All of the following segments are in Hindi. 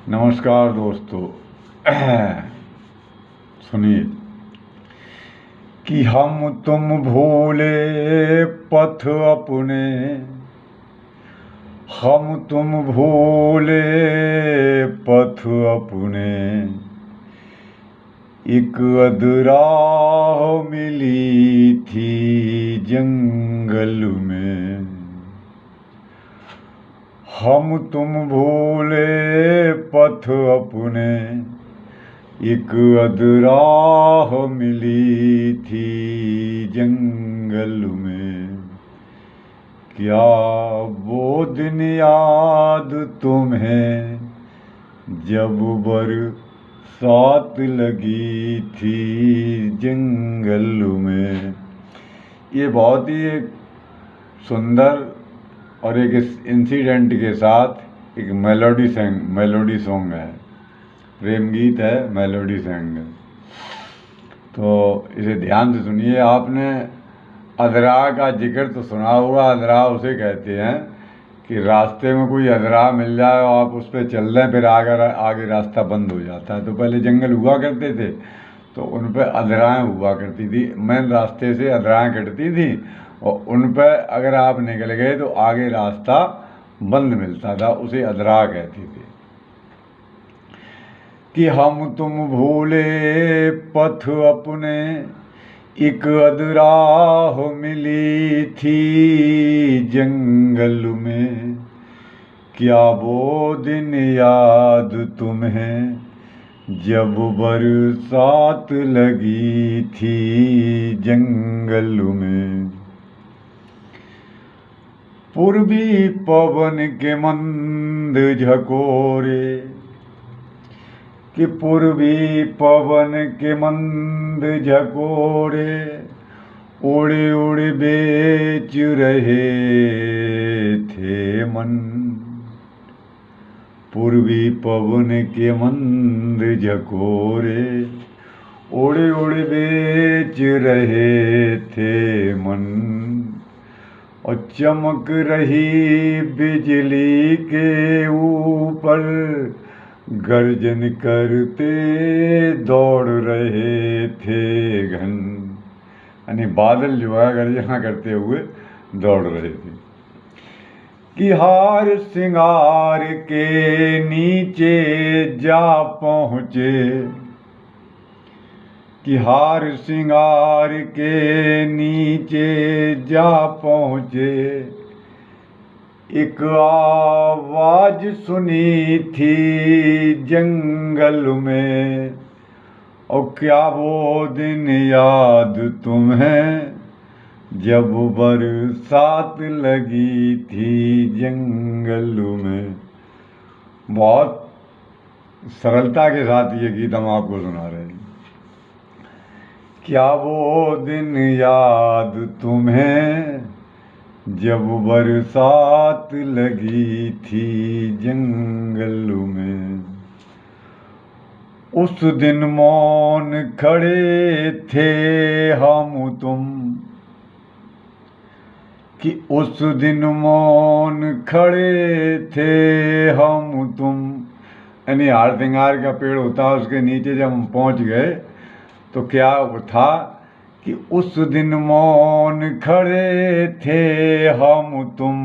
नमस्कार दोस्तों। सुनिए कि हम तुम भूले पथ अपने, हम तुम भूले पथ अपने, एक अधराह मिली थी जंगल में। हम तुम भूले पथ अपने, एक अधराह मिली थी जंगल में। क्या वो दिन याद तुम्हें जब बरसात लगी थी जंगल में। ये बहुत ही एक सुंदर और एक इंसिडेंट के साथ एक मेलोडी सॉन्ग है, प्रेम गीत है, मेलोडी सॉन्ग है। तो इसे ध्यान से सुनिए। आपने अधरा का जिक्र तो सुना होगा। अधरा उसे कहते हैं कि रास्ते में कोई अधरा मिल जाए और आप उस पर चल दें, फिर आगे रास्ता बंद हो जाता है। तो पहले जंगल हुआ करते थे तो उन पर अधराएँ हुआ करती थी, मेन रास्ते से अधराएँ कटती थी और उन पर अगर आप निकल गए तो आगे रास्ता बंद मिलता था, उसे अधरा कहती थी। कि हम तुम भूले पथ अपने, एक अधराह मिली थी जंगल में। क्या वो दिन याद तुम्हें जब बरसात लगी थी जंगल में। पूर्वी पवन के मंद झकोरे, कि पूर्वी पवन के मंद झकोरे, उड़ उड़ बेच रहे थे मन। पूर्वी पवन के मंद झकोरे, उड़ उड़ बेच रहे थे मन। और चमक रही बिजली के ऊपर, गर्जन करते दौड़ रहे थे घन। यानी बादल जो है गर्जना करते हुए दौड़ रहे थे। कि हार श्रृंगार के नीचे जा पहुँचे, कि हार श्रृंगार के नीचे जा पहुँचे। एक आवाज सुनी थी जंगल में। और क्या वो दिन याद तुम्हें जब बरसात लगी थी जंगल में। बहुत सरलता के साथ ये गीत हम आपको सुना रहे हैं। क्या वो दिन याद तुम्हें जब बरसात लगी थी जंगल में। उस दिन मौन खड़े थे हम तुम, कि उस दिन मौन खड़े थे हम तुम। यानी हार श्रृंगार का पेड़ होता है, उसके नीचे जब हम पहुंच गए तो क्या था कि उस दिन मौन खड़े थे हम तुम,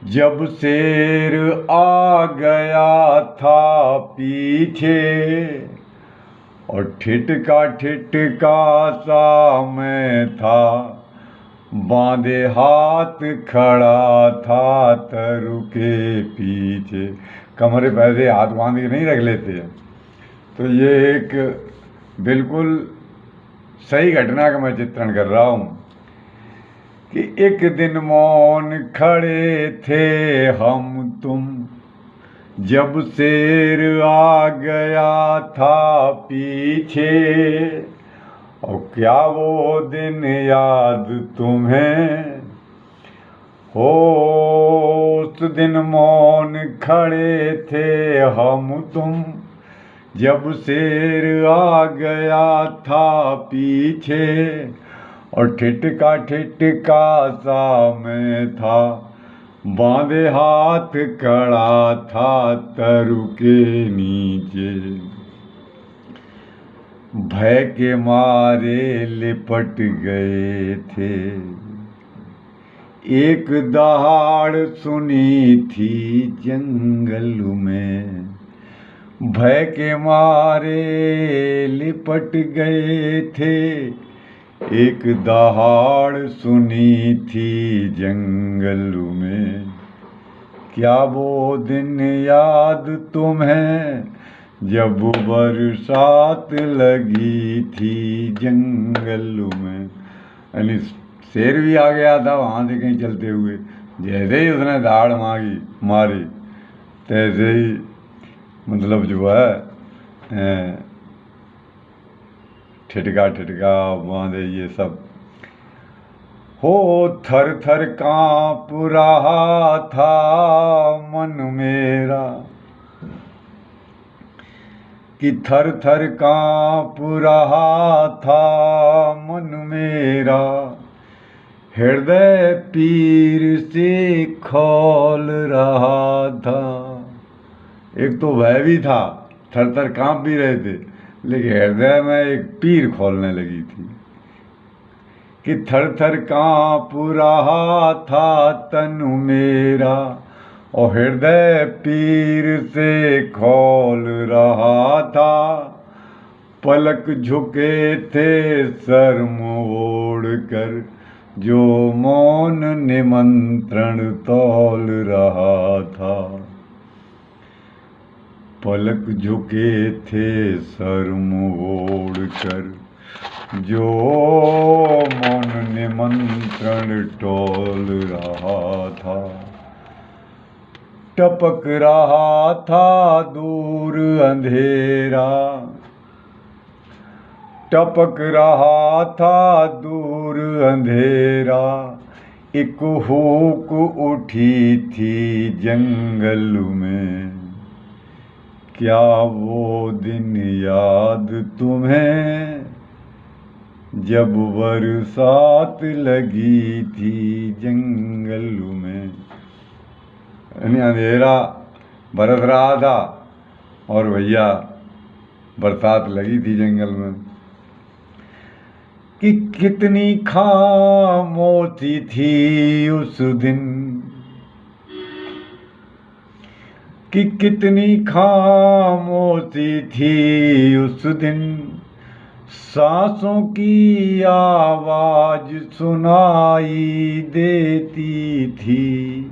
जब शेर आ गया था पीछे। और ठिठका सा मैं था, बांधे हाथ खड़ा था तरु के पीछे। कमरे पे ऐसे हाथ बांध के नहीं रख लेते। तो ये एक बिल्कुल सही घटना का मैं चित्रण कर रहा हूँ कि एक दिन मौन खड़े थे हम तुम, जब शेर आ गया था पीछे। और क्या वो दिन याद तुम्हें हो, उस दिन मौन खड़े थे हम तुम, जब शेर आ गया था पीछे। और ठिठका सा मैं था, बांधे हाथ खड़ा था तरु के नीचे, भय के मारे लिपट गए थे। एक दहाड़ सुनी थी जंगल में, भय के मारे लिपट गए थे। एक दहाड़ सुनी थी जंगल में, क्या वो दिन याद तुम्हें जब बरसात लगी थी जंगल में। यानी शेर भी आ गया था वहाँ से कहीं चलते हुए, जैसे ही उसने दहाड़ मारी तैसे ही मतलब जो है ठिठका बांधे ये सब। हो थर थर कांप रहा था मन मेरा, कि थर थर कांप रहा था मन मेरा। हृदय पीर से खौल रहा था। एक तो वह भी था, थर थर कांप भी रहे थे, लेकिन हृदय में एक पीर खोलने लगी थी कि थर थर कांप रहा था तनु मेरा, और हृदय पीर से खौल रहा था। पलक झुके थे शर्म ओढ़ कर, जो मौन निमंत्रण तौल रहा था। पलक झुके थे शर्म ओढ़ कर, जो मौन निमंत्रण टोल रहा था। टपक रहा था दूर अंधेरा, टपक रहा था दूर अंधेरा। एक हुक उठी थी जंगल में, क्या वो दिन याद तुम्हें जब बरसात लगी थी जंगल में। यानी अंधेरा बरस रहा था और भैया बरसात लगी थी जंगल में। कि कितनी खामोशी थी उस दिन, कि कितनी खामोशी थी उस दिन। सांसों की आवाज सुनाई देती थी,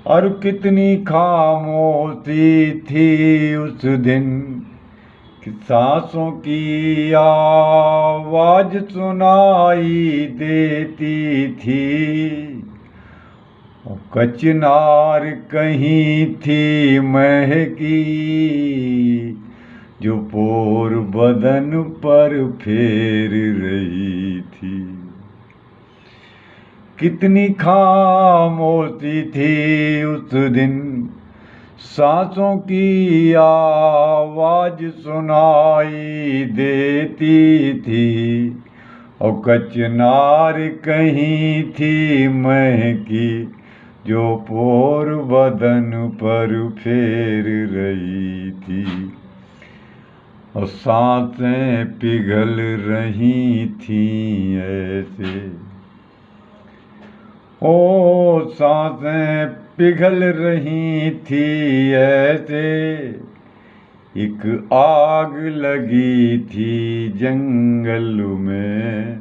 और कितनी खामोशी थी उस दिन कि सांसों की आवाज सुनाई देती थी। और कचनार कहीं थी महकी, जो पोर बदन पर फेर रही थी। कितनी खामोशी थी उस दिन, सांसों की आवाज सुनाई देती थी। और कचनार कहीं थी महकी, जो पोर बदन पर फेर रही थी। और सांसें पिघल रही थी ऐसे, ओ सांसें पिघल रही थी ऐसे। एक आग लगी थी जंगल में,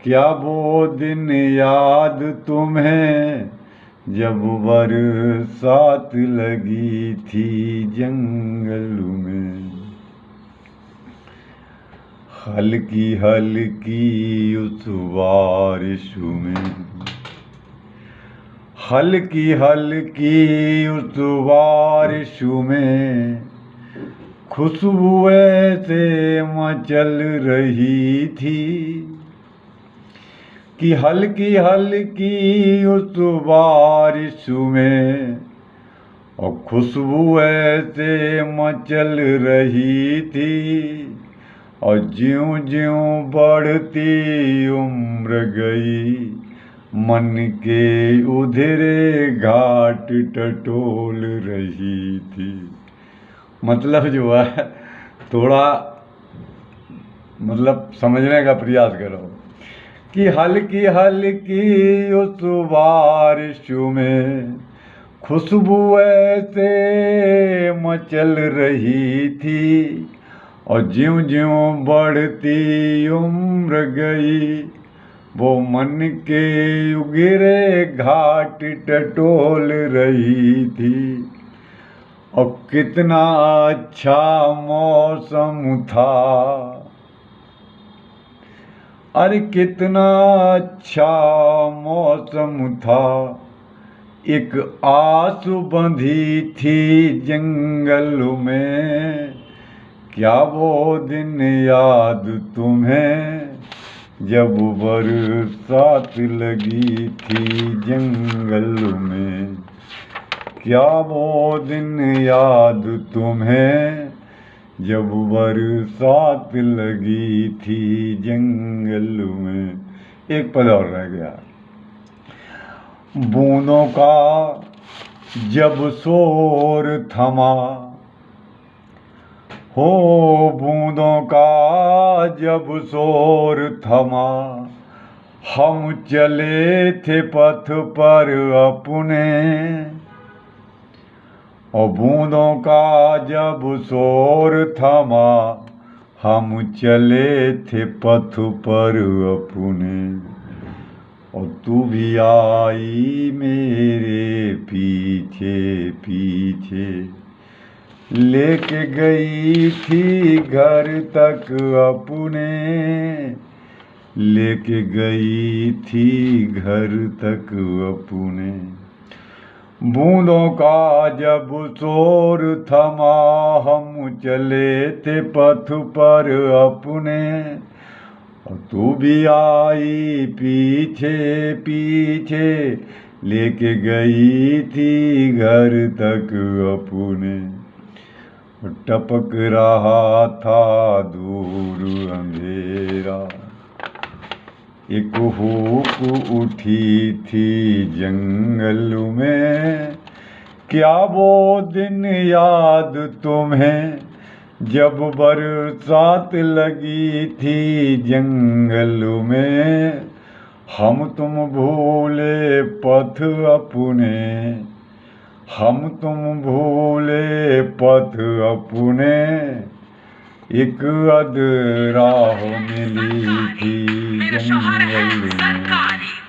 क्या वो दिन याद तुम्हें जब बरसात लगी थी जंगल में। हल्की हल्की उस बारिश में, हल्की हल्की उस बारिश में, खुशबू ऐसे मचल रही थी कि हल्की हल्की उस बारिश में, और खुशबू ऐसे मचल रही थी। और ज्यों ज्यों बढ़ती उम्र गई, मन के उधरे घाट टटोल रही थी। मतलब जो है थोड़ा मतलब समझने का प्रयास करो कि हल्की हल्की उस बारिश में खुशबू ऐसे मचल रही थी, और ज्यों ज्यों बढ़ती उम्र गई वो मन के उगरे घाट टटोल रही थी। और कितना अच्छा मौसम था, अरे कितना अच्छा मौसम था। एक आस बंधी थी जंगल में, क्या वो दिन याद तुम्हें जब बरसात लगी थी जंगल में? क्या वो दिन याद तुम्हें जब बरसात लगी थी जंगल में? एक पद और रह गया। बूंदों का जब शोर थमा, हो बूंदों का जब शोर थमा, हम चले थे पथ पर अपने। और बूंदों का जब शोर थमा, हम चले थे पथ पर अपने। और तू भी आई मेरे पीछे पीछे, लेके गई थी घर तक अपने, लेके गई थी घर तक अपने। बूंदों का जब शोर थमा, हम चले थे पथ पर अपने। और तू भी आई पीछे पीछे, लेके गई थी घर तक अपने। टपक रहा था दूर अंधेरा, एक हुक उठी थी जंगल में। क्या वो दिन याद तुम्हें जब बरसात लगी थी जंगल में? हम तुम भूले पथ अपने, हम तुम भूले पथ अपने। एक अध राह मिली थी जंगल में।